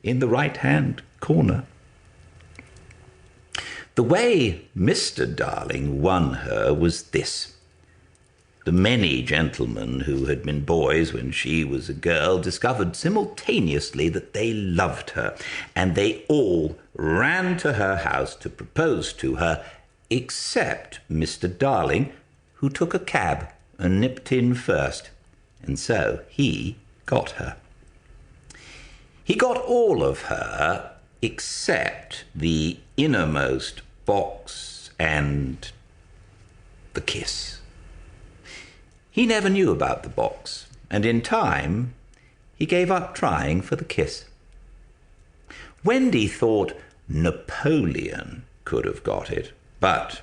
in the right-hand corner. The way Mr. Darling won her was this. The many gentlemen who had been boys when she was a girl discovered simultaneously that they loved her, and they all ran to her house to propose to her, except Mr. Darling, who took a cab and nipped in first, and so he got her. He got all of her except the innermost box and the kiss. He never knew about the box, and in time he gave up trying for the kiss. Wendy thought Napoleon could have got it, but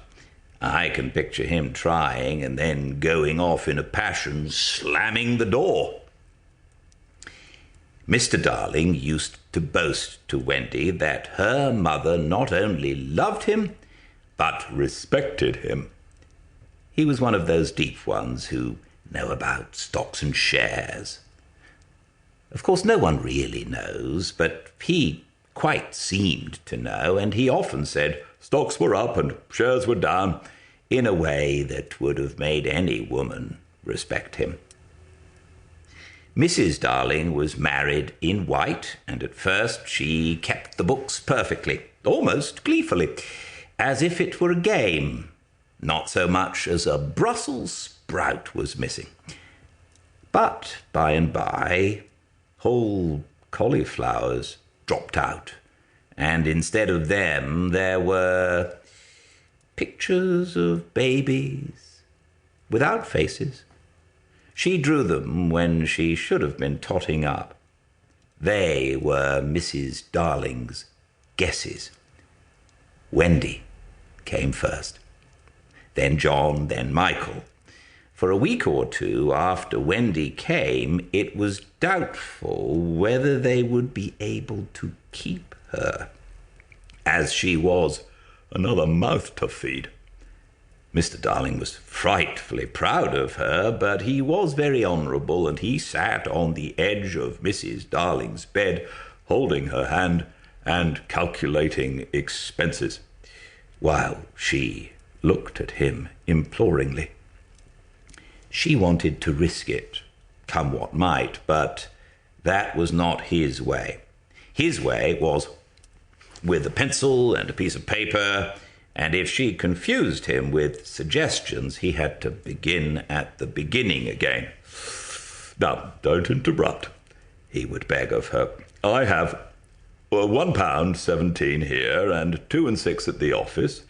I can picture him trying and then going off in a passion, slamming the door. Mr. Darling used to boast to Wendy that her mother not only loved him, but respected him. He was one of those deep ones who know about stocks and shares. Of course, no one really knows, but he quite seemed to know, and he often said stocks were up and shares were down in a way that would have made any woman respect him. Mrs. Darling was married in white, and at first she kept the books perfectly, almost gleefully, as if it were a game. Not so much as a Brussels sprout was missing. But by and by, whole cauliflowers dropped out, and instead of them there were pictures of babies without faces. She drew them when she should have been totting up. They were Mrs. Darling's guesses. Wendy came first, then John, then Michael. For a week or two after Wendy came, it was doubtful whether they would be able to keep her, as she was another mouth to feed. Mr. Darling was frightfully proud of her, but he was very honourable, and he sat on the edge of Mrs. Darling's bed, holding her hand and calculating expenses, while she looked at him imploringly. She wanted to risk it, come what might, but that was not his way. His way was with a pencil and a piece of paper, and if she confused him with suggestions, he had to begin at the beginning again. "Now, don't interrupt," he would beg of her. "I have £1.17 here and 2 and 6 at the office.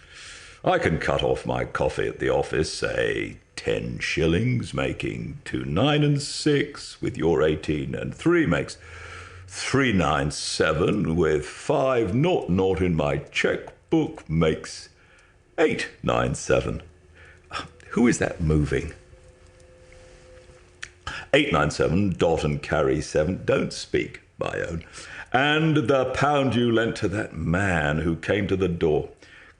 I can cut off my coffee at the office, say 10 shillings, making 2 9 and 6, with your 18 and 3 makes 397, with 5 naught naught in my checkbook makes 897. Who is that moving? 897, dot and carry 7. Don't speak, my own. And the pound you lent to that man who came to the door.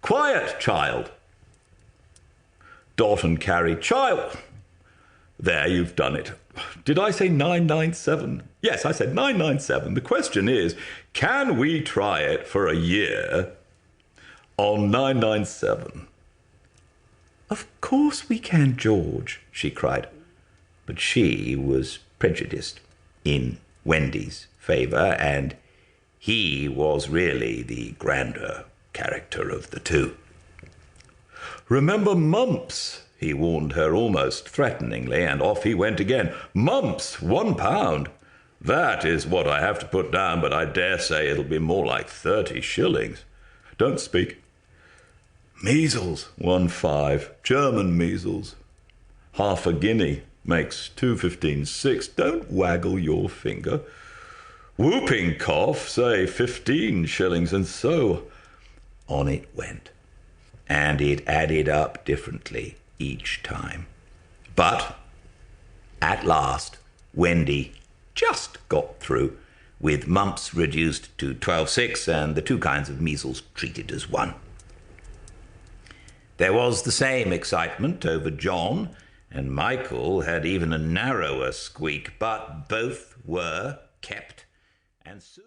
Quiet, child. Dot and carry, child. There, you've done it. Did I say 997? Yes, I said 997. The question is, can we try it for a year on 997? Of course we can, George, she cried. But she was prejudiced in Wendy's favour, and he was really the grander character of the two. Remember mumps, he warned her almost threateningly, and off he went again. Mumps, £1. That is what I have to put down, but I dare say it'll be more like 30 shillings. Don't speak. Measles, 1.5. German measles. Half a guinea makes 2.15, 6. Don't waggle your finger. Whooping cough, say 15 shillings, and so on it went. And it added up differently each time. But at last, Wendy just got through, with mumps reduced to 12.6 and the 2 kinds of measles treated as 1. There was the same excitement over John, and Michael had even a narrower squeak, but both were kept, and soon